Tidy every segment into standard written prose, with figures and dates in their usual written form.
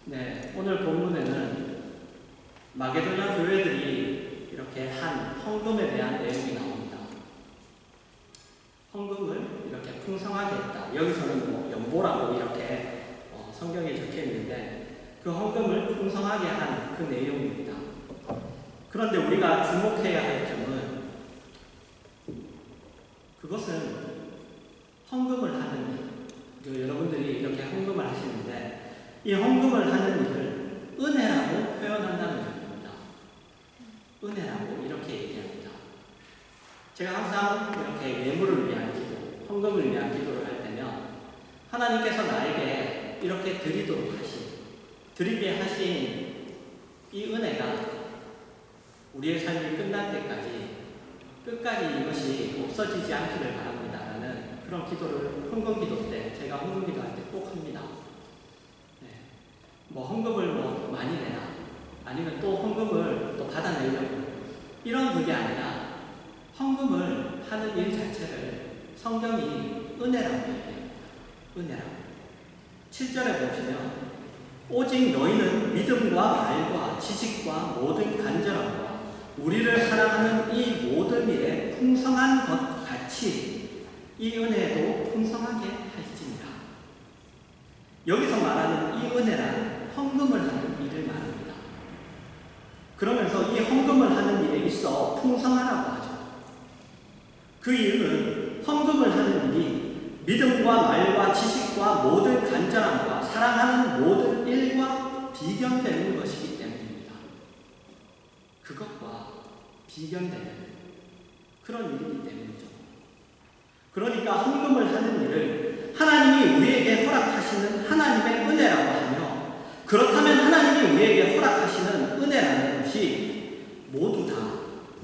네, 오늘 본문에는 마게도냐 교회들이 이렇게 한 헌금에 대한 내용이 나옵니다. 헌금을 이렇게 풍성하게 했다. 여기서는 뭐 연보라고 이렇게 성경에 적혀 있는데 그 헌금을 풍성하게 한 그 내용입니다. 그런데 우리가 주목해야 할 점은 그것은 헌금을 하는 일, 여러분들이 이렇게 헌금을 하시는데 이 헌금을 하는 일을 은혜라고 표현한다는 점입니다. 은혜라고 이렇게 얘기합니다. 제가 항상 이렇게 예물을 위한 기도, 헌금을 위한 기도를 할 때면 하나님께서 나에게 이렇게 드리게 하신 이 은혜가 우리의 삶이 끝날 때까지 끝까지 이것이 없어지지 않기를 바랍니다라는 그런 기도를 헌금 기도 때 제가 헌금 기도할 때 꼭 합니다. 네. 뭐 헌금을 뭐 많이 내라 아니면 또 헌금을 또 받아내려고 이런 그게 아니라 헌금을 하는 일 자체를 성경이 은혜라고 얘기합니다. 은혜라고. 7절에 보시면 오직 너희는 믿음과 말과 지식과 모든 간절함과 우리를 사랑하는 이 모든 일에 풍성한 것 같이 이 은혜도 풍성하게 할지니라. 여기서 말하는 이 은혜란 헌금을 하는 일을 말합니다. 그러면서 이 헌금을 하는 일에 있어 풍성하라고 하죠. 그 이유는 헌금을 하는 일이 믿음과 말과 지식과 모든 간절함과 사랑하는 모든 일과 비견되는 것이기 때문입니다. 그것과 비견되는 그런 일이기 때문이죠. 그러니까 헌금을 하는 일을 하나님이 우리에게 허락하시는 하나님의 은혜라고 하며 그렇다면 하나님이 우리에게 허락하시는 은혜라는 것이 모두 다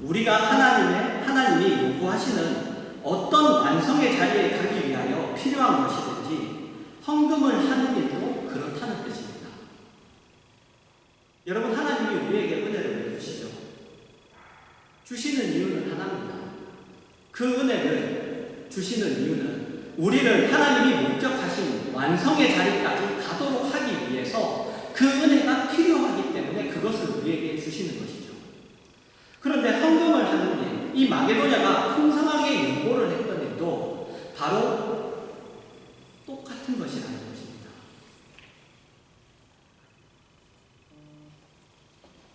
우리가 하나님이 요구하시는 어떤 완성의 자리에 가기 위하여 필요한 것이든지 헌금을 하는 일도 그렇다는 뜻입니다. 여러분, 하나님이 우리에게 은혜를 왜 주시죠? 주시는 이유는 하나입니다. 그 은혜를 주시는 이유는 우리를 하나님이 목적하신 완성의 자리까지 가도록 하기 위해서 그 은혜가 필요하기 때문에 그것을 우리에게 주시는 것이죠. 그런데 헌금을 하는 일, 이 마게도냐가 풍성하게 연보를 했던 일도 바로 똑같은 것이라는 것입니다.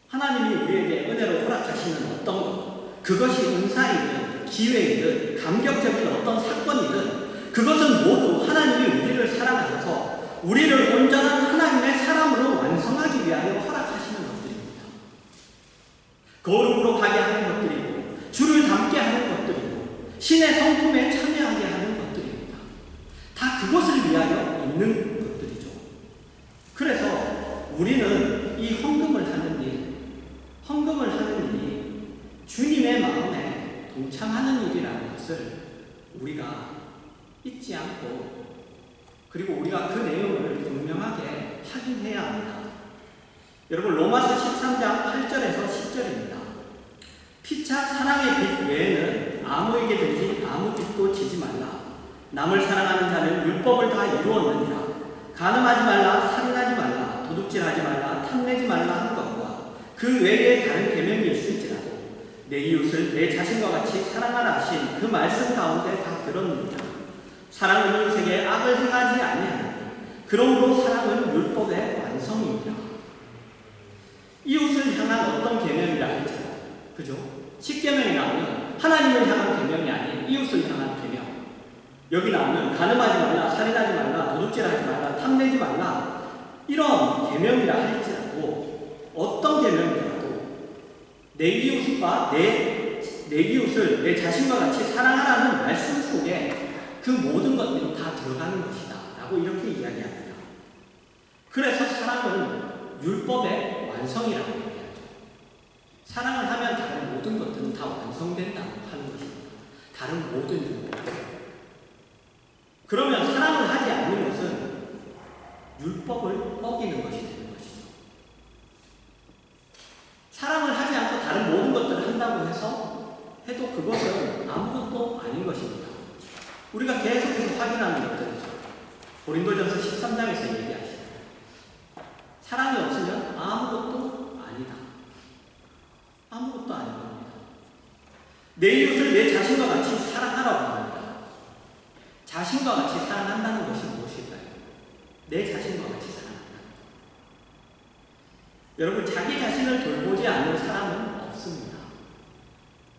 하나님이 우리에게 은혜로 허락하시는 어떤 것, 그것이 은사이든 기회이든 감격적인 어떤 사건이든 그것은 모두 하나님이 우리를 사랑하셔서 우리를 온전한 하나님의 사람으로 완성하기 위하여 허락하시는 것들입니다. 거룩으로 가게 하는 것들이고 주를 닮게 하는 것들이고 신의 성품에 참여하게 하는 것들입니다. 다 그것을 위하여 있는 것들이죠. 그래서 우리는 이 헌금을 하는 일이 주님의 마음에 동참하는 일이라는 것을 우리가 잊지 않고 그리고 우리가 그 내용을 분명하게 확인해야 합니다. 여러분, 로마서 13장 8절에서 10절입니다. 피차 사랑의 빛 외에는 아무에게든지 아무 빛도 지지 말라. 남을 사랑하는 자는 율법을 다 이루었느니라. 간음하지 말라, 살인하지 말라, 도둑질하지 말라, 탐내지 말라 하는 것과 그 외에 다른 계명이 있을지라도 내 이웃을 내 자신과 같이 사랑하라 하신 그 말씀 가운데 다 들었느니라. 사랑은 이웃에게 악을 행하지 아니하나니 그러므로 사랑은 율법의 완성이니라. 이웃을 향한 어떤 계명이라 할지라도, 그죠? 10계명이 나오면 하나님을 향한 계명이 아닌 이웃을 향한 계명. 여기 나오는 간음하지 말라, 살인하지 말라, 도둑질하지 말라, 탐내지 말라 이런 계명이라 할지라도 어떤 계명이라도 내 이웃과 내 이웃을 내 자신과 같이 사랑하라는 말씀 속에 그 모든 것들이 다 들어가는 것이다 라고 이렇게 이야기합니다. 그래서 사랑은 율법의 완성이라고 얘기하죠. 사랑을 하면 다른 모든 것들은 다 완성된다고 하는 것입니다. 다른 모든 율법. 그러면 사랑을 하지 않는 것은 율법을 어기는 것이 되는 것이죠. 사랑을 하지 않고 다른 모든 것들을 한다고 해도 그것은 아무것도 아닌 것입니다. 우리가 계속해서 확인하는 것들이죠. 고린도전서 13장에서 얘기하시죠. 사랑이 없으면 아무것도 아니다. 아무것도 아닌 겁니다. 내 이웃을 내 자신과 같이 사랑하라고 합니다. 자신과 같이 사랑한다는 것이 무엇일까요? 내 자신과 같이 사랑한다. 여러분, 자기 자신을 돌보지 않는 사람은 없습니다.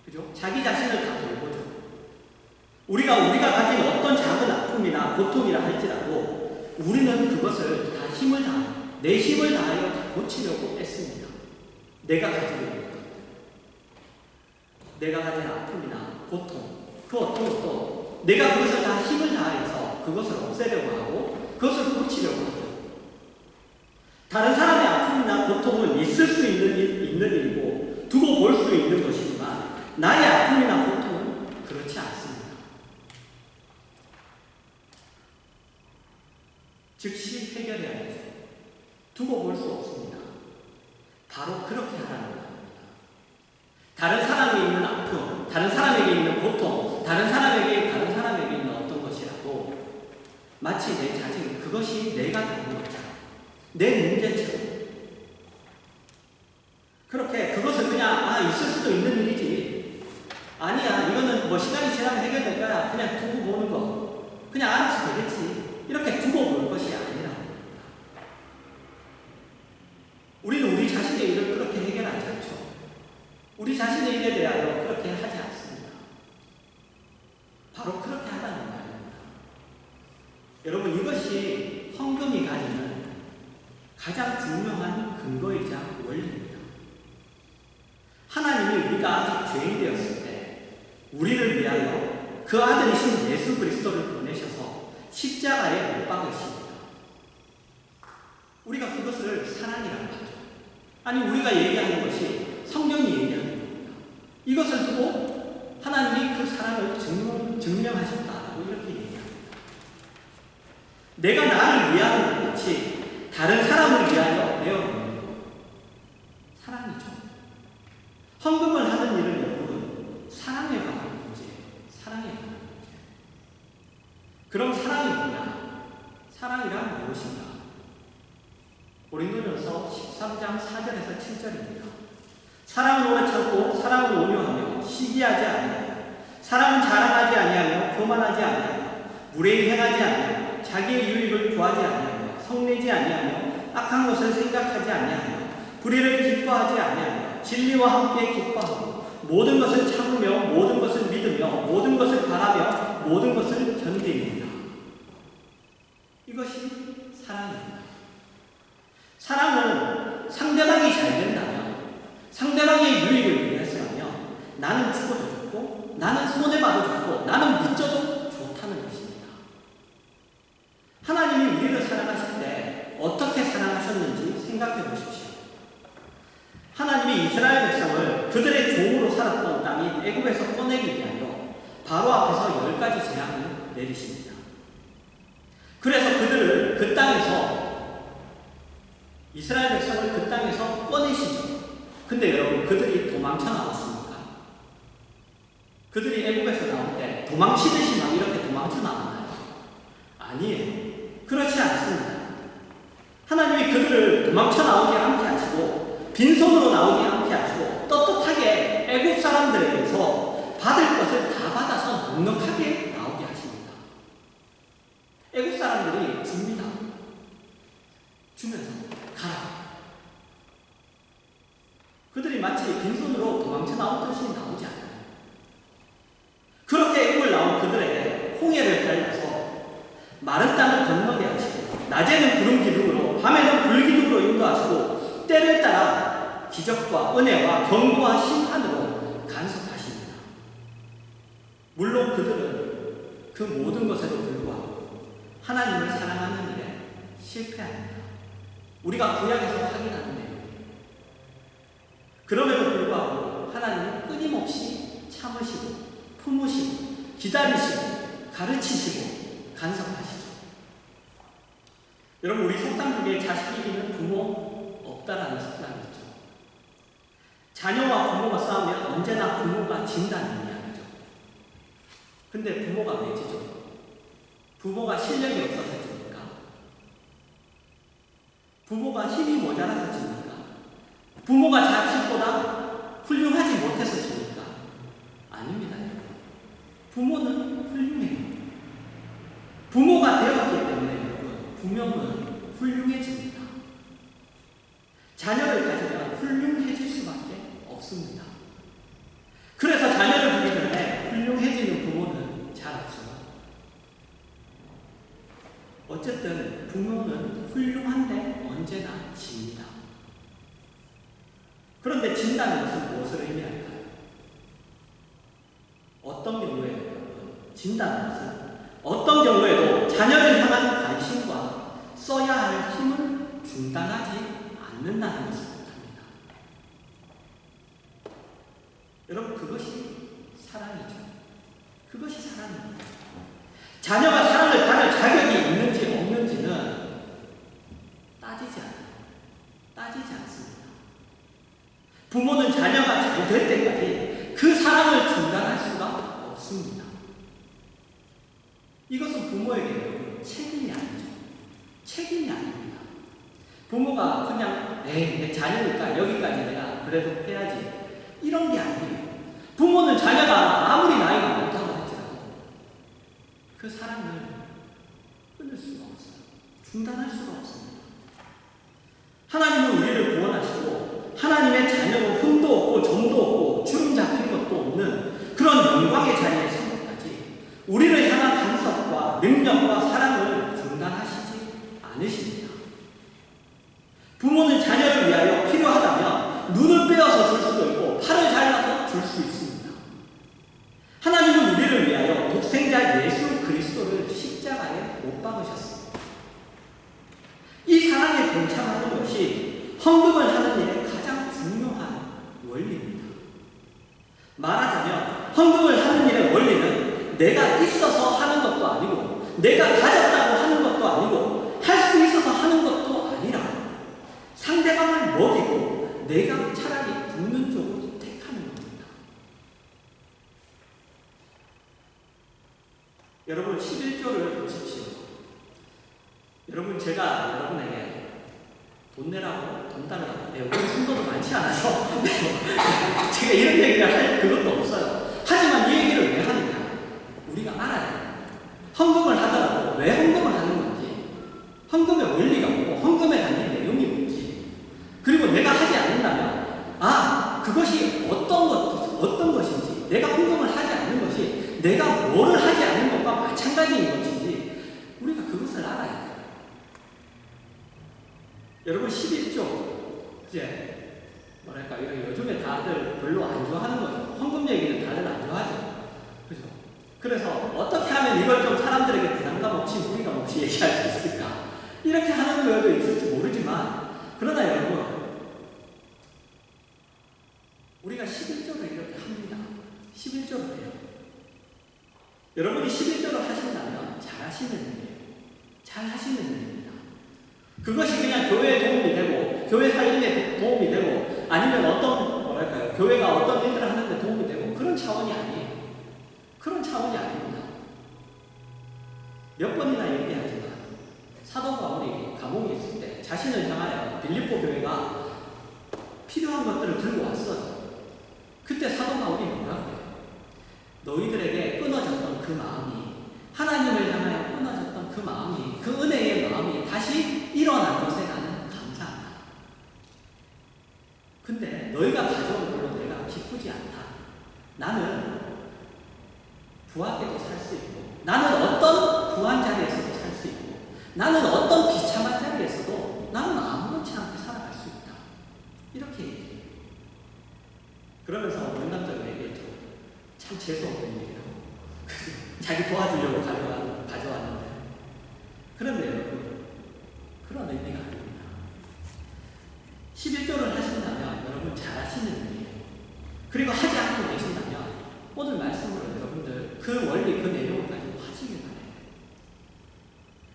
그죠? 자기 자신을 다 돌보죠. 우리가 가진 어떤 작은 아픔이나 고통이라 할지라도 우리는 그것을 다 힘을 다하여, 내 힘을 다하여 다 고치려고 애씁니다. 내가 가지고 있는 것. 내가 가진 아픔이나 고통, 그 어떤 것도 내가 그것을 다 힘을 다해서 그것을 없애려고 하고 그것을 고치려고 하죠. 다른 사람의 아픔이나 고통은 있을 수 있는 일이고 두고 볼 수 있는 것이지만 나의 아픔이나 고통은 그렇지 않습니다. 즉시 해결해야 되죠. 두고 볼 수 없습니다. 바로 그렇게 하라는 겁니다. 다른 사람에 있는 아픔, 다른 사람에게 있는 고통, 다른 사람에게 있는 어떤 것이라도 마치 내 자신, 그것이 내가 되는 것처럼, 내 문제처럼 그렇게 그것을 그냥 있을 수도 있는 일이지, 아니야 이거는 뭐 시간이 지나면 해결될 거야, 그냥 두고 보는 거, 그냥 알아서 되겠지, 이렇게 두고 볼 것이 아니라 우리는 우리 자신의 일을 그렇게 해결하지 않죠. 우리 자신의 일에 대하여 그렇게 하지 않습니다. 바로 그렇게 하라는 말입니다. 여러분, 이것이 헌금이 가지는 가장 분명한 근거이자 원리입니다. 하나님이 우리가 아직 죄인 되었을 때 우리를 위하여 그 아들이신 예수 그리스도를 보내셔서 십자가에 못 박으십니다. 우리가 그것을 사랑이라고 하죠. 아니, 우리가 얘기하는 것이 성경이 얘기하는 겁니다. 이것을 두고 하나님이 그 사랑을 증명하셨다라고 이렇게 얘기합니다. 내가 나를 위하는 것 같이 다른 사람을 위하여 내어놓는 것, 사랑이죠. 헌금을 하는 일은 여러분, 사랑에 관한 문제예요. 사랑에 관한 문제. 그럼 사랑이 뭐냐? 사랑이란 무엇인가? 고린도전서 13장 4절에서 7절입니다. 사랑은 오래 참고 사랑은 온유하며 시기하지 아니하며 사랑은 자랑하지 아니하며 교만하지 아니하며 무례히 행하지 아니하며 자기의 유익을 구하지 아니하며 성내지 아니하며 악한 것을 생각하지 아니하며 불의를 기뻐하지 아니하며 진리와 함께 기뻐하고 모든 것을 참으며 모든 것을 믿으며 모든 것을 바라며 모든 것을 견디느니라. 이것이 사랑입니다. 사랑은 상대방이 잘 된다면, 상대방의 유익을 위해서라면 나는 죽어도 좋고 나는 손해봐도 좋고 나는 믿져도 좋다는 것입니다. 하나님이 우리를 사랑하실 때 어떻게 사랑하셨는지 생각해 보십시오. 하나님이 이스라엘 백성을 그들의 종으로 살았던 땅인 애굽에서 꺼내기 위하여 바로 앞에서 10가지 재앙을 내리십니다. 그래서 그들을 그 땅에서, 이스라엘 백성을 그 땅에서 꺼내시죠. 근데 여러분, 그들이 도망쳐 나왔습니까? 그들이 애굽에서 나올 때 도망치듯이 막 이렇게 도망쳐 나왔나요? 아니에요. 그렇지 않습니다. 하나님이 그들을 도망쳐 나오지 않게 하시고 빈손으로 나오지 않게 하시고 떳떳하게 애굽 사람들에게서 받을 것을 다 받아서 넉넉하게 나오게 하십니다. 애굽 사람들이 줍니다. 주면서 가라. 그들이 마치 빈손으로 도망쳐 나오듯이 나오지 않아요. 그렇게 애굽을 나온 그들에게 홍해를 갈라서 마른 땅을 건너게 하시고 낮에는 구름 기둥으로 밤에는 불 기둥으로 인도하시고 때를 따라 기적과 은혜와 경고와 심판으로 간섭하십니다. 물론 그들은 그 모든 것에도 불구하고 하나님을 사랑하는 일에 실패합니다. 우리가 구약에서 확인하는 내용이에요. 그럼에도 불구하고 하나님은 끊임없이 참으시고 품으시고 기다리시고 가르치시고 간섭하시죠. 여러분, 우리 속담 중에 자식 이기는 부모 없다라는 속담이 있죠. 자녀와 부모가 싸우면 언제나 부모가 진다는 이야기죠. 근데 부모가 왜 지죠? 부모가 실력이 없어서 집니까? 부모가 힘이 모자라서 집니까? 부모가 자식보다 훌륭하지 못해서 집니까? 아닙니다. 부모는 훌륭해요. 부모가 되었기 때문에 여러분, 부모는 훌륭해집니다. 자녀를 가지면 훌륭해질 수밖에 없습니다. 그래서 자녀를 두기 전에 훌륭해지는 부모는 잘 없어요. 어쨌든 부모는 훌륭한데 언제나 집니다. 그런데 진다는 것은 무엇을 의미할까요? 어떤 경우에 진다는 것은 어떤 경우에도 자녀를 향한 관심과 써야 할 힘을 중단하지 않는다는 것을 뜻합니다. 여러분, 그것이 사랑이죠. 그것이 사랑입니다. 자녀가 사랑을 받을 자격이 있는지 없는지는 따지지 않아요. 따지지 않습니다. 부모는 자녀가 잘 될 때까지 그 사랑을 중단할 수가 없습니다. 이것은 부모에게 책임이 아니죠. 책임이 아닙니다. 부모가 그냥 내 자녀니까 여기까지 내가 그래도 해야지 이런 게 아니에요. 부모는 자녀가 아무리 나이가 많다고 할지라도 그 사랑을 끊을 수가 없어요. 중단할 수가 없습니다. 하나님은 우리를 구원하시고 하나님의 자녀로 흠도 없고 점도 없고 주름 잡힌 것도 없는 그런 영광의 자리에 선 것까지 우리를 향한 간섭과 능력과 사랑을 중단하시지 않으십니다. 부모는 자녀를 위하여 필요하다면 눈을 빼어서 줄 수도 있고 팔을 잘라서 줄 수 있습니다. 하나님은 우리를 위하여 독생자 예수 그리스도를 십자가에 못 박으셨습니다. 이 사랑에 동참하는 것이 헌금을 하는 일의 가장 중요한 원리입니다. 말하자면 헌금을 하는 일의 원리는 내가 있어서 하는 것도 아니고 내가 가졌다고 하는 것도 아니고 할 수 있어서 하는 것도 아니라 상대방을 먹이고 내가 차라리 굶는 쪽을 택하는 겁니다. 여러분 11조를 보십시오. 여러분 제가 여러분에게 돈 내라고 돈 달라고 우리 성도도 많지 않아서 제가 이런 얘기를 할 그것도 없어요. 하지만 이 얘기를 왜 하느냐? 우리가 알아야 돼요. 헌금을 하더라도 왜 헌금을 하는 건지, 헌금의 원리가 뭐고 헌금에 담긴 내용이 뭔지, 그리고 내가 하지 않는다면 그것이 어떤 것인지, 내가 헌금을 하지 않는 것이 내가 뭐를 하지 않는 것과 마찬가지인 것인지 우리가 그것을 알아야 돼요. 여러분 11조 이제 뭐랄까 요즘에 다들 별로 안 좋아하는 거죠. 헌금 얘기는 다들 안 좋아하죠. 그죠? 그래서 어떻게 하면 이걸 좀 사람들에게 부담감 없이 무리감 없이 얘기할 수 있을까? 이렇게 하는 경우도 있을지 모르지만 그러나 여러분 우리가 11조를 이렇게 합니다. 11조를 해요. 여러분이 11조를 하신다면 잘 하시는 일이에요. 잘 하시는 일입니다. 그것이 그냥 교회에 도움이 되고 교회 살림에 도움이 되고 아니면 교회가 어떤 일들을 하는데 도움이 되고 그런 차원이 아니에요. 그런 차원이 아닙니다. 몇 번이나 얘기하지만 사도 바울이 감옥에 있을 때 자신을 향하여 빌립보 교회가 필요한 것들을 들고 왔어요. 그때 사도 바울이 뭐라고 해요? 너희들에게 끊어졌던 그 마음이 하나님을 향하여 끊어졌던 그 마음이 그 은혜의 마음이 다시 일어난 것에 나는 감사한다. 근데 너희가 가져온 걸로 내가 기쁘지 않다. 나는 부하게도 살 수 있고 나는 어떤 부한 자리에서도 살 수 있고 나는 어떤 비참한 자리에서도 나는 아무렇지 않게 살아갈 수 있다. 이렇게 얘기해요. 그러면서 농담적으로 얘기했죠. 참 재수없는 얘기라고. 자기 도와주려고 가져왔는데. 그런데 여러분, 그런 의미가 아닙니다. 11조를 하신다면 여러분 잘 하시는 일이에요. 그리고 하지 않고 계신다면 오늘 말씀으로 여러분들 그 원리, 그 내용을 가지고 하시길 바래요.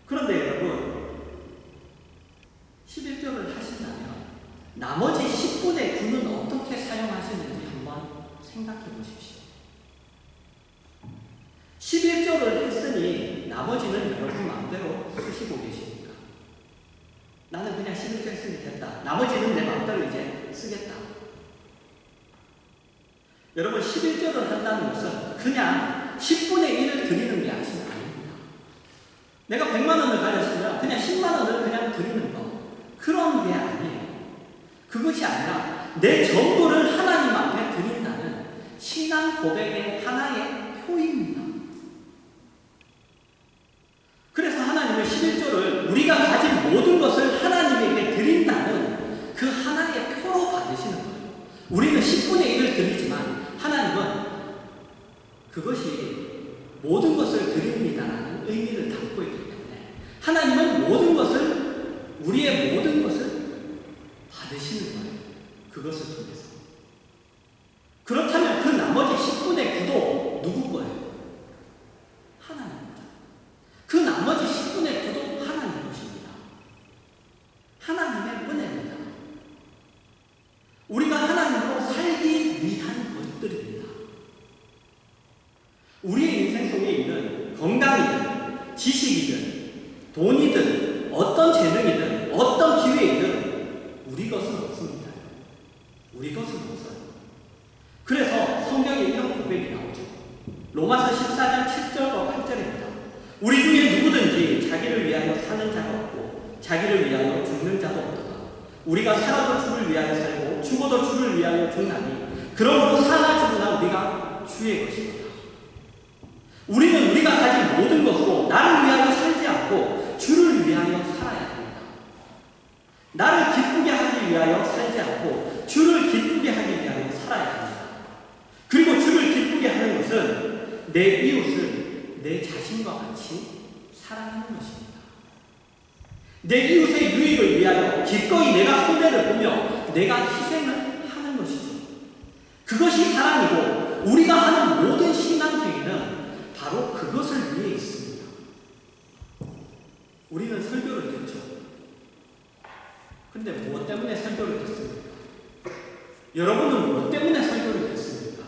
그런데 여러분, 11조를 하신다면 나머지 10분의 9는 어떻게 사용하시는지 한번 생각해 보십시오. 11조를 했으니 나머지는 여러분 마음대로 쓰시고 계십니까? 나는 그냥 11절승이 됐다. 나머지는 내 마음대로 이제 쓰겠다. 여러분 11절을 한다는 것은 그냥 10분의 1을 드리는 게 아닙니다. 내가 100만 원을 가졌으면 그냥 10만 원을 그냥 드리는 거. 그런 게 아니에요. 그것이 아니라 내 전부를 하나님 앞에 드린다는 신앙 고백의 하나의 표입니다. 그래서 하나님은 11조를 우리가 가진 모든 것을 하나님에게 드린다는 그 하나의 표로 받으시는 거예요. 우리는 10분의 1을 드리지만 하나님은 그것이 모든 것을 드립니다라는 의미를 담고 있기 때문에 하나님은 모든 것을, 우리의 모든 것을 받으시는 거예요. 그것을 통해서. 그렇다면 그 나머지 10분의 9도 누구 거예요? 하나님입니다. 그 나머지 10분의 9도 하나님 것입니다. 하나님의 은혜입니다. 우리가 하나님으로 살기 위한 것들입니다. 우리의 인생 속에 있는 건강이든 지식이든 돈이든 어떤 재능이든 어떤 기회이든 우리 것은 없습니다. 우리 것은 없어요. 그래서 성경에 이런 고백이 나오죠. 로마서 14장 7절과 8절입니다. 우리 중에 누구든지 자기를 위하여 사는 자가 없고 자기를 위하여 죽는 자도 없도다. 우리가 살아도 주를 위하여 살고 죽어도 주를 위하여 죽나니 그러므로 사나 죽으나 우리가 주의 것이다. 우리는 우리가 가진 모든 것으로 나를 위하여 살지 않고 주를 위하여 살아야 합니다. 나를 기쁘게 하기 위하여 살지 않고 주를 기쁘게 하기 위하여 살아야 합니다. 그리고 주를 기쁘게 하는 것은 내 이웃을 내 자신과 같이 사랑하는 것입니다. 내 이웃의 유익을 위하여 기꺼이 내가 손해를 보며 내가 희생을 하는 것이죠. 그것이 사랑이고 우리가 하는 모든 신앙행위는 바로 그것을 위해 있습니다. 우리는 설교를 듣죠. 근데 무엇 때문에 설교를 듣습니까? 여러분은 무엇 때문에 설교를 듣습니까?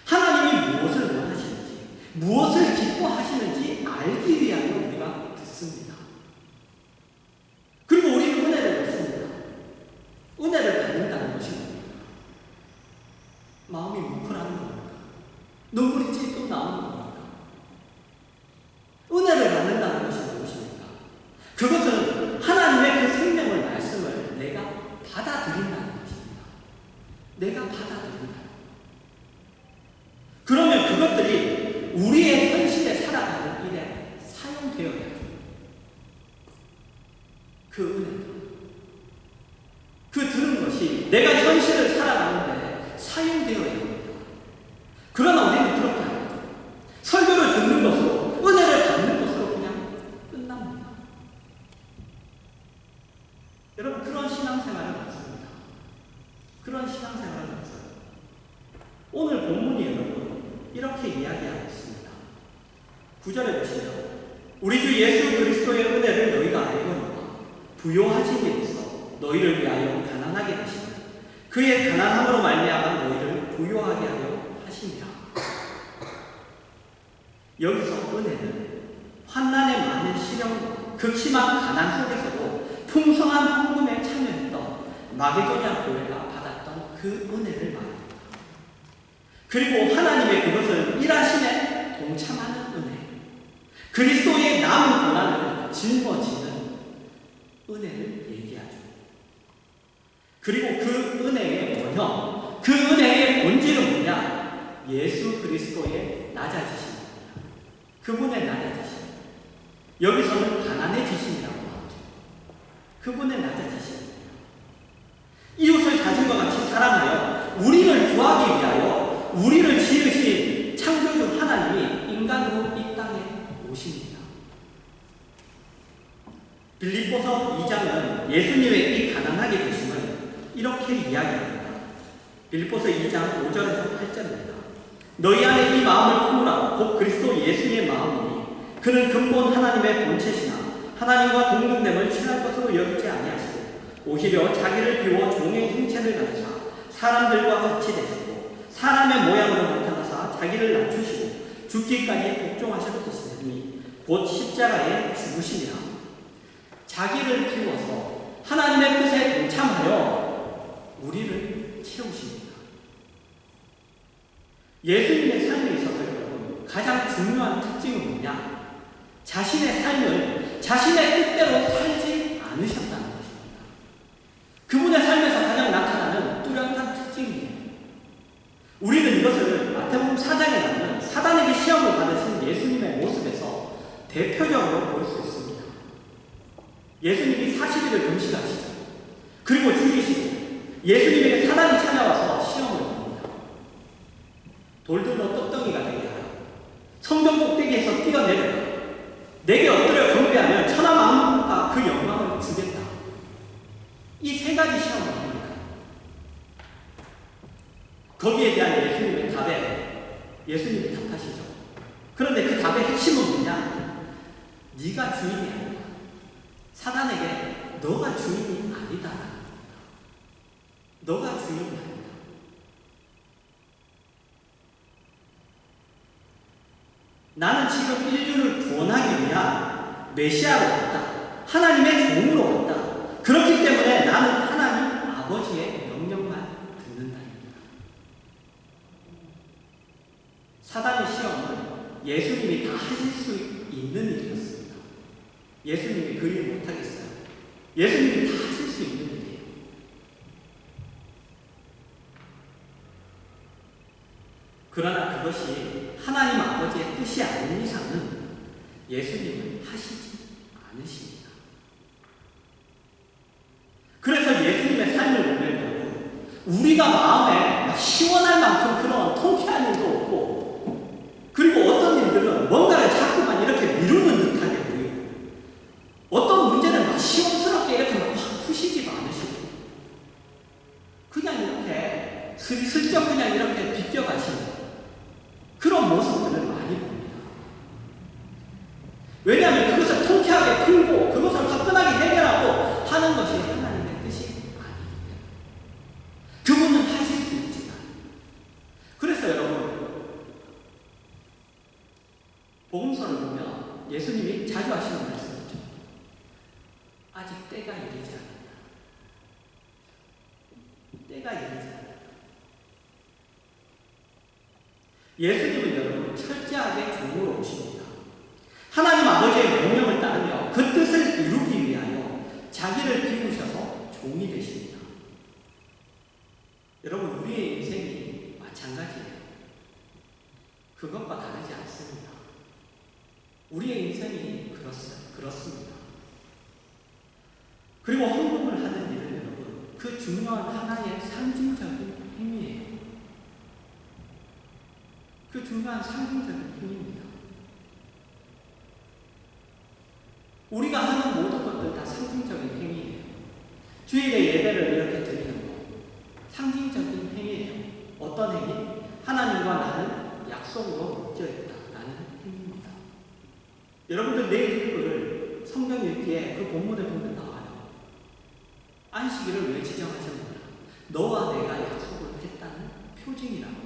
하나님이 무엇을 원하시는지, 무엇을 기뻐하시는지 알기 위하여 우리가 듣습니다. 그리고 우리는 은혜를 받습니다. 은혜를 받는다는 것이 뭡니까? 마음이 뭉클하는 겁니까? 눈물이 찔끔 나오는 겁니까? 은혜를 받는다는 것이 무엇입니까? 그것은 하나님의 그 생명을, 말씀을 내가 받아들인다는 것입니다. 내가 받아들인다. 그러면 그것들이 우리의 현실에 살아가는 일에 사용되어야 해요. 그 은혜. 그 들은 것이 내가 현실을 살아가는 데 사용되어야 합니다. 그러나 우리는 그렇게 안 하죠. 설교를 듣는 것으로, 은혜를 받는 것으로 그냥 끝납니다. 여러분, 그런 신앙생활은 없습니다. 그런 신앙생활은 없어요. 오늘 본문이 여러분 이렇게 이야기하고 있습니다. 9절에 보시면 우리 주 예수 그리스도의 은혜를 너희가 알거니와 부요하신 일에서 너희를 위하여 가난하게 하시고 그의 가난함으로 말미암아 너희를 부요하게 하려 하시니라. 여기서 은혜는 환난의 많은 시련과 극심한 가난 속에서도 풍성한 헌금에 참여했던 마게도냐 교회가 받았던 그 은혜를 말합니다. 그리고 하나님의 그것을 일하심에 동참하는 은혜, 그리스도의 남은 고난을 짊어지는 은혜를 얘기하죠. 그리고 그 은혜의 원형, 그 은혜의 본질은 뭐냐? 예수 그리스도의 낮아지심입니다. 그분의 낮아지심. 여기서는 가난해지심이라고 나오죠. 그분의 낮아지심입니다. 이웃을 자신과 같이 사랑하여 우리를 구하기 위하여 우리를 지으신 창조주 하나님이 인간으로 이 땅에 오십니다. 빌립보서 2장은 예수님의 이 가난하게 되심을 이렇게 이야기합니다. 빌립보서 2장 5절에서 8절입니다. 너희 안에 이 마음을 품으라. 곧 그리스도 예수의 마음이니 그는 근본 하나님의 본체시나 하나님과 동등됨을 취할 것으로 여기지 아니하시고 오히려 자기를 비워 종의 형체를 가지사 사람들과 같이 되셨고 사람의 모양으로 나타나사 자기를 낮추시고 죽기까지 복종하셨으니 곧 십자가에 죽으시니라. 자기를 비워서 예수님의 삶에 있어서 여러분 가장 중요한 특징은 뭐냐? 자신의 삶을 자신의 뜻대로 살지 않으셨다는 것입니다. 그분의 삶에서 가장 나타나는 뚜렷한 특징이에요. 우리는 이것을 마태복음 4장에 나오는 사단에게 시험을 받으신 예수님의 모습에서 대표적으로 볼 수 있습니다. 예수님이 40일을 금식하시죠. 그리고 죽이시고 예수님에게 사단이 찾아와서 시험을 겁니다. 돌들로 떡덩이가 되게 하라. 성전 꼭대기에서 뛰어내려라. 내게 엎드려 경배하면 천하만국과 그 영광을 주겠다. 이 세 가지 시험을 합니다. 거기에 대한 예수님의 답에 예수님이 답하시죠. 그런데 그 답의 핵심은 뭐냐? 네가 주인이 아니다. 사단에게 너가 주인이 아니다. 너가 주인이 아니다. 나는 지금 인류를 구원하기 위한 메시아로 왔다. 하나님의 종으로 왔다. 그렇기 때문에 나는 하나님 아버지의 명령만 듣는다입니다. 사단의 시험은 예수님이 다 하실 수 있는 일이었습니다. 예수님이 그 일 못하겠어요. 예수님이 다 하실 수 있는 일이에요. 그러나 그것이 하나님 아버지의 뜻이 아닌 이상은 예수님은 하시지 않으십니다. 그래서 예수님의 삶을 보면 우리가 마음에 막 시원할 만큼 그런 통쾌한 일도 없고, 그리고 어떤 일들은 뭔가를 자꾸만 이렇게 미루는 듯하게 보이고, 어떤 문제는 막 시원스럽게 이렇게 막 푸시지도 않으시고, 그냥 이렇게 슬쩍 그냥 이렇게 비껴가시는 그런 모습들을 많이 봅니다. 왜냐하면 그것을 통쾌하게 풀고 그것을 화끈하게 해결하고 하는 것이 하나님의 뜻이 아니기 때문에. 그분은 하실 수 있지만. 그래서 여러분, 복음서를 보면 예수님이 자주 하시는 말씀이죠. 아직 때가 이르지 않았다. 때가 이르지 않았다. 예수님은 여러분 철저하게 종으로 오십니다. 하나님 아버지의 명령을 따르며 그 뜻을 이루기 위하여 자기를 비우셔서 종이 되십니다. 여러분, 우리의 인생이 마찬가지예요. 그것과 다르지 않습니다. 우리의 인생이 그렇습니다. 그리고 헌금을 하는 일은 여러분, 그 중요한 하나의 상징적인 행위예요. 그 중요한 상징적인 행위입니다. 우리가 하는 모든 것들 다 상징적인 행위예요. 주일에 예배를 이렇게 드리는 것, 상징적인 행위예요. 어떤 행위? 하나님과 나는 약속으로 묶여있다라는 행위입니다. 여러분들 내일 읽을 성경 읽기에 그 본문에 보면 나와요. 안식일을 왜 지정하셨느냐? 너와 내가 약속을 했다는 표징이라고.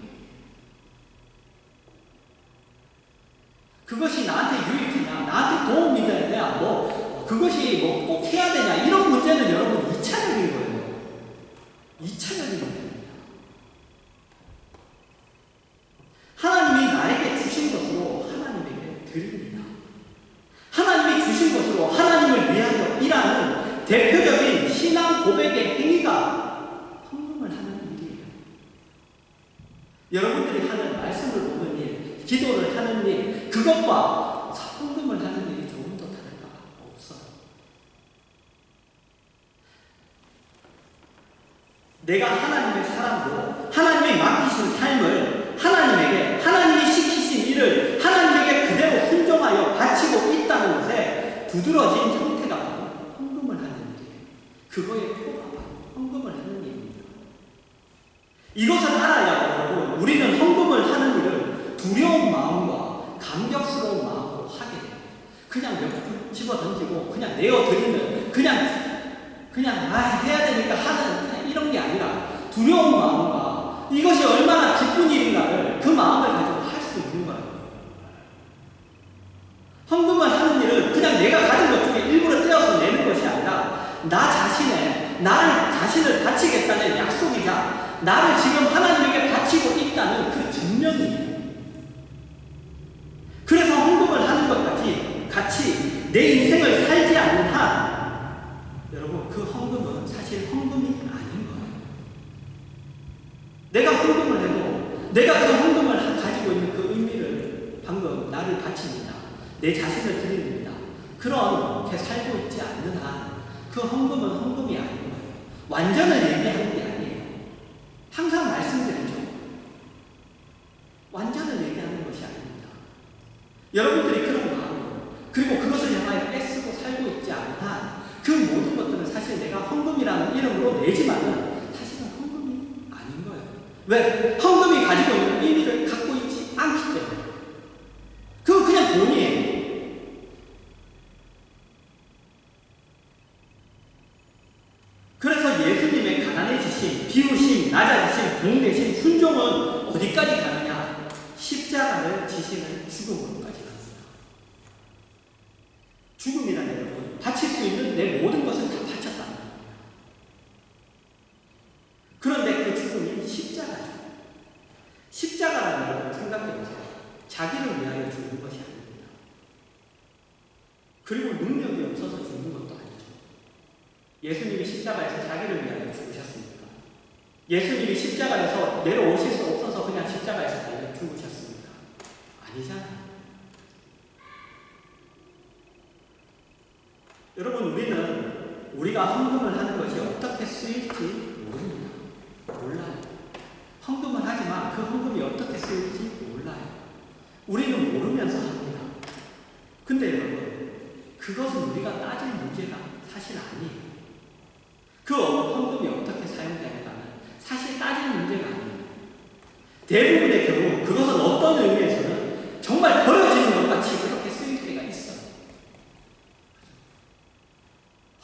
그것이 나한테 유익하냐, 나한테 도움이 되냐, 그것이 꼭 해야 되냐, 이런 문제는 여러분 2차적인 거예요. 2차적인 문제입니다. 하나님이 나에게 주신 것으로 하나님에게 드립니다. 하나님이 주신 것으로 하나님을 위하여 일하는 대표적인 신앙 고백의 행위가 헌금을 하는 일이에요. 여러분들이 하는 말씀을 보는 일, 기도를 하는 일, 그것과 헌금을 하는 일이 조금 더 다를 바가 없어요. 내가 하나님의 사람으로 하나님이 맡기신 삶을 하나님에게, 하나님이 시키신 일을 하나님에게 그대로 순종하여 바치고 있다는 것에 두드러진 형태가 바로 헌금을 하는 일이에요. 그거의 표가 바로 헌금을 하는 일입니다. 이것을 알아야 여러분, 우리는 헌금을 하는 일을 두려운 마음과 감격스러운 마음으로 하게 돼요. 그냥 몇 푼 집어 던지고 그냥 내어드리는, 그냥 해야 되니까 하는 그냥 이런 게 아니라 두려운 마음과 이것이 얼마나 기쁜 일인가를, 그 마음을 가지고 할 수 있는 거예요. 헌금을 하는 일은 그냥 내가 가진 것 중에 일부러 떼어서 내는 것이 아니라 나를 자신을 바치겠다는 약속이자 나를 지금 하나님에게 바치고 있다는 그 증명 운명이에요. 그래서 헌금을 하는 것까지 같이 내 인생을 살지 않는 한 여러분 그 헌금은 사실 헌금이 아닌 거예요. 내가 헌금을 해도 내가 그 헌금을 가지고 있는 그 의미를 방금 나를 바칩니다. 내 자신을 드립니다. 그렇게 살고 있지 않는 한 그 헌금은 헌금이 아닌 거예요. 완전을 얘기하는 게 아니에요. 항상 말씀드리죠. 완전을 얘기하는 것이 아닙니다. 여러분들이 그런 마음으로 그리고 그것을 향하여 애쓰고 살고 있지 않은 한 그 모든 것들은 사실 내가 헌금이라는 이름으로 내지만은 사실은 헌금이 아닌 거예요. 왜? 헌금이 가지고 있는 의미를 갖고 있지 않기 때문에. 그건 그냥 돈이에요. 그래서 예수님의 가난해지심, 비우심, 낮아지심, 동대심, 순종은 어디까지 가느냐? 십자가를 지시는 죽음으로까지 갑니다. 죽음이란 여러분, 바칠 수 있는 내 모든 것을 다 바쳤다는 겁니다. 그런데 그 죽음이 십자가죠. 십자가라는 여러분 생각해보세요. 자기를 위하여 죽는 것이 아닙니다. 그리고 능력이 없어서 죽는 것도 아니죠. 예수님이 십자가에서 자기를 위하여 죽으셨습니까? 예수님이 십자가에서 내려오실 수 없어서 그냥 십자가에서 달려 죽으셨습니까? 아니잖아요. 여러분 우리는 우리가 헌금을 하는 것이 어떻게 쓰일지 모릅니다. 몰라요. 헌금을 하지만 그 헌금이 어떻게 쓰일지 몰라요. 우리는 모르면서 합니다. 근데 여러분 그것은 우리가 따질 문제가 사실 아니에요. 그 헌금이 어떻게 사용되는가는 사실 따질 문제가 아니에요. 대부분의 경우 그것은 어떤 의미에서는 정말 버려지는 것 같이 그렇게 쓰일 때가 있어요.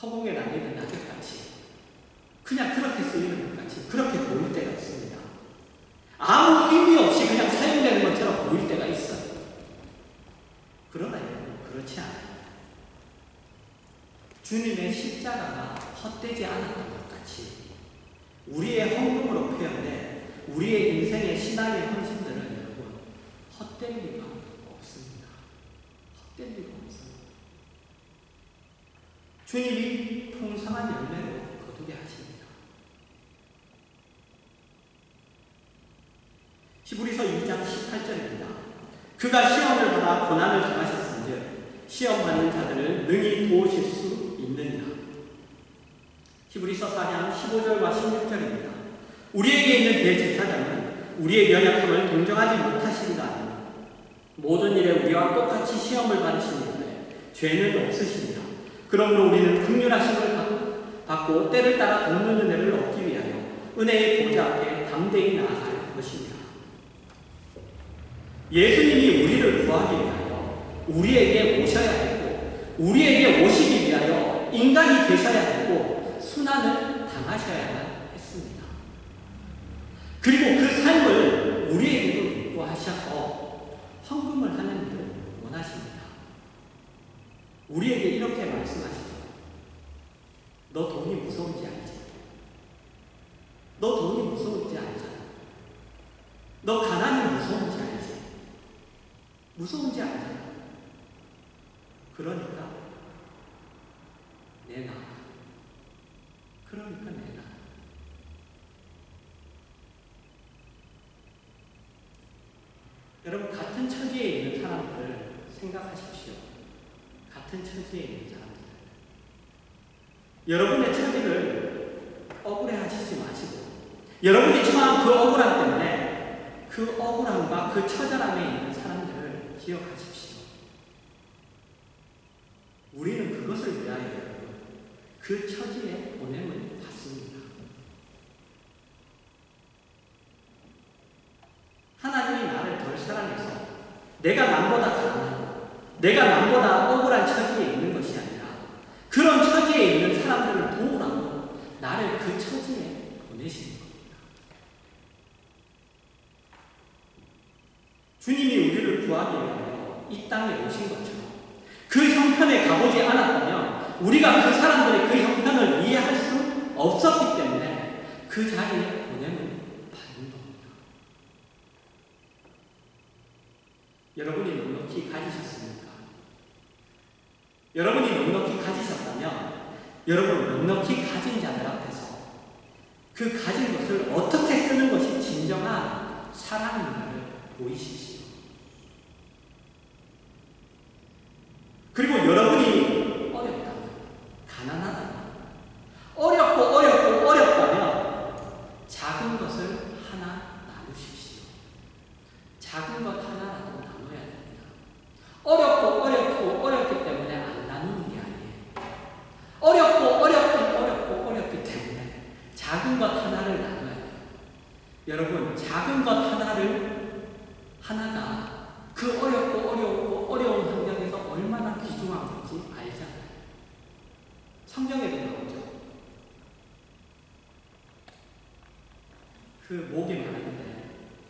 허공에 날리는 낙엽같이 그냥 그렇게 쓰이는 것 같이 그렇게 보일 때가 있습니다. 아무 의미 없이 그냥 사용되는 것처럼 보일 때가 있어요. 그러나 여러분 그렇지 않아요. 주님의 십자가가 헛되지 않았던 것 같이 우리의 헌금으로 표현된 우리의 인생의 신앙의 헌신들은 여러분 헛될 리가 없습니다. 헛될 리가 없습니다. 주님이 풍성한 열매로 거두게 하십니다. 히브리서 2장 18절입니다. 그가 시험을 받아 고난을 당하셨은즉 시험받는 자들을 능히 도우실 수 있느니라. 히브리서 4장 15절과 16절입니다. 우리에게 있는 대제사장은 우리의 연약함을 동정하지 못하시리가 아니라 모든 일에 우리와 똑같이 시험을 받으시는데 죄는 없으시니라. 그러므로 우리는 긍휼하심을 받고 때를 따라 돕는 은혜를 얻기 위하여 은혜의 보좌 앞에 담대히 나아갈 것입니다. 예수님이 우리를 구하기 위하여 우리에게 오셔야 했고 우리에게 오시기 위하여 인간이 되셔야 했고 순환을 당하셔야 했습니다. 그리고 그 삶을 우리에게도 요구하셔서 헌금을 하는 일을 원하십니다. 우리에게 이렇게 말씀하시죠. 너 돈이 무서운지 알지? 너 돈이 무서운지 알잖아. 너 가난이 무서운지 알지? 무서운지 알잖아. 그러니까 내놔. 그러니까 내놔. 여러분 같은 처지에 있는 사람들을 생각하십시오. 같은 처지에 있는 사람들. 여러분의 처지를 억울해하시지 마시고 여러분이 처한 그 억울함 때문에 그 억울함과 그 처절함에 있는 사람들을 기억하십시오. 우리는 그것을 위하여 그 처지에 보냄을 받습니다. 하나님이 나를 덜 사랑해서 내가 남보다 가난하고 내가 남보다 억울한 처지에 있는 것이 아니라 그런 처지에 있는 사람들을 도우라고 나를 그 처지에 보내시는 겁니다. 주님이 우리를 구하기 위하여 이 땅에 오신 것처럼 그 형편에 가보지 않았다면 우리가 그 사람들의 그 형편을 이해할 수 없었기 때문에 그 자리에 보냄을 받는 겁니다. 넉넉히 가지셨습니까? 여러분이 넉넉히 가지셨다면 여러분 넉넉히 가진 자들 앞에서 그 가진 것을 어떻게 쓰는 것이 진정한 사랑인가를 보이십시오. 그리고 여러분이 어렵다면, 가난하다면, 어렵다면 작은 것을 하나 나누십시오. 작은 것 하나라도 나눠야 됩니다. 어렵기 때문에 안 나누는 게 아니에요. 어렵기 때문에 작은 것 하나를 나눠야 돼요. 여러분, 작은 것 하나가 그 어려운 환경에서 얼마나 귀중한 건지 알잖아요. 성경에도 나오죠. 그 목이 마르는데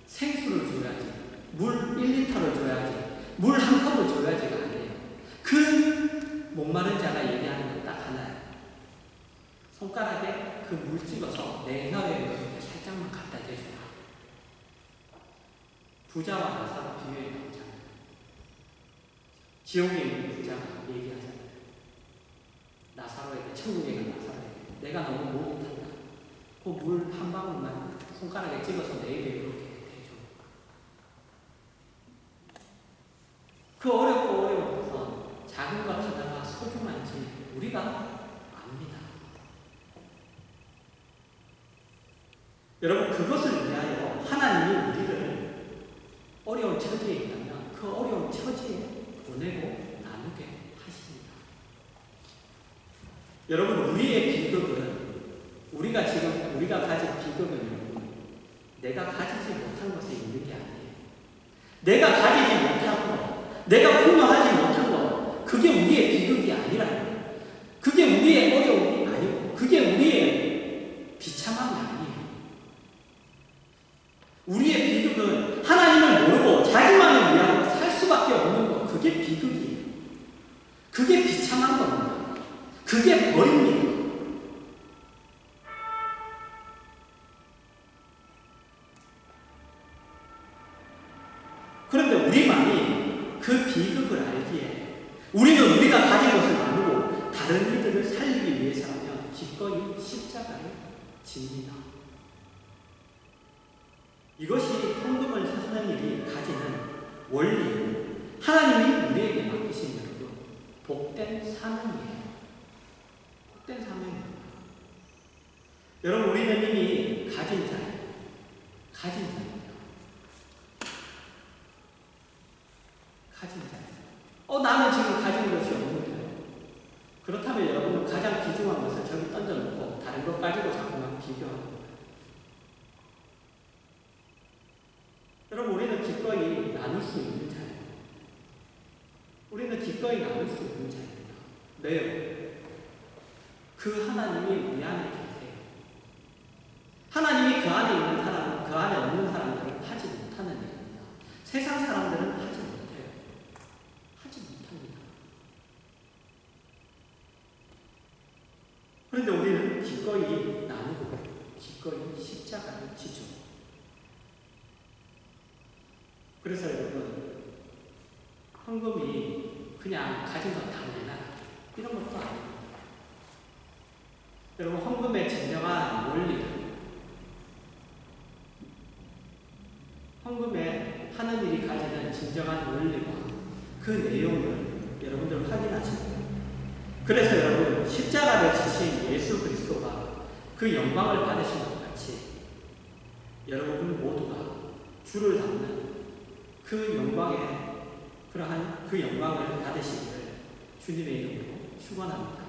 생수를 줘야지, 물 1리터를 줘야지, 물 한 컵을 줘야지가 아니에요. 그 목마른 자가 얘기하는 건 딱 하나예요. 손가락에 그 물 찍어서 내 혀에 이렇게 살짝만 갖다 대줘라. 부자와 나사로 비유에 나오잖아요. 지옥에 있는 부자가 얘기하잖아요. 나사로에게, 천국에 있는 나사로에게 내가 너무 목이 탔다. 그 물 한 방울만 손가락에 찍어서 내 입에 이렇게 대줘. 그 어려워서 작은 것 하나가 소중한지 우리가 압니다. 여러분, 그것을 위하여 하나님이 우리를 어려운 처지에 있다면 그 어려운 처지에 보내고 나누게 하십니다. 여러분, 우리의 비극은 우리가 가진 비극은 여러분, 내가 가지지 못한 것에 있는 게 아니에요. 내가 가지지 못한 것, 내가 공유하지 못한 것, 그게 우리의 비극이 아니라요. 그게 우리의 어려움이 아니고, 그게 우리의 비참함이 아니에요. 우리의 비극은 하나님을 모르고 자기만을 위하여 살 수밖에 없는 것, 그게 비극이에요. 그게 비참한 겁니다. 그게 버립니다. 그런데 우리만이 그 비극을 알기에 우리는 우리가 가진 것을 나누고 다른 이들을 살리기 위해서라면 기꺼이 십자가를 집니다. 이것이 헌금을 하는 일이 가지는 원리예요. 하나님이 우리에게 맡기신 여러분, 복된 사명이에요. 복된 사명입니다. 여러분, 우리는 이미 가진 자예요. 가진 자입니다. 나는 지금 가진 것이 없는데요. 그렇다면 여러분은 가장 귀중한 것을 저기 던져놓고 다른 것 가지고 자꾸만 비교하는 거예요. 여러분, 우리는 기꺼이 나눌 수 있는 자예요. 우리는 기꺼이 나눌 수 있는 자입니다. 왜요? 그 하나님이 우리 안에 계세요. 하나님이 그 안에 있는 사람은 그 안에 없는 사람들은 하지 못하는 일입니다. 세상 사람들은 하지 못합니다. 그런데 우리는 기꺼이 나누고 기꺼이 십자가를 지죠. 그래서 여러분, 헌금이 그냥 가진 것 다 내놔라 이런 것도 아닙니다. 여러분, 헌금의 진정한 원리는 헌금에 하는 일이 가지는 진정한 원리와 그 내용을 여러분들 확인하시면 돼요. 그래서 여러분, 십자가를 지신 예수 그리스도가 그 영광을 받으신 것 같이 여러분 모두가 주를 닮는 그 영광에 그러한 그 영광을 받으시기를 주님의 이름으로 축원합니다.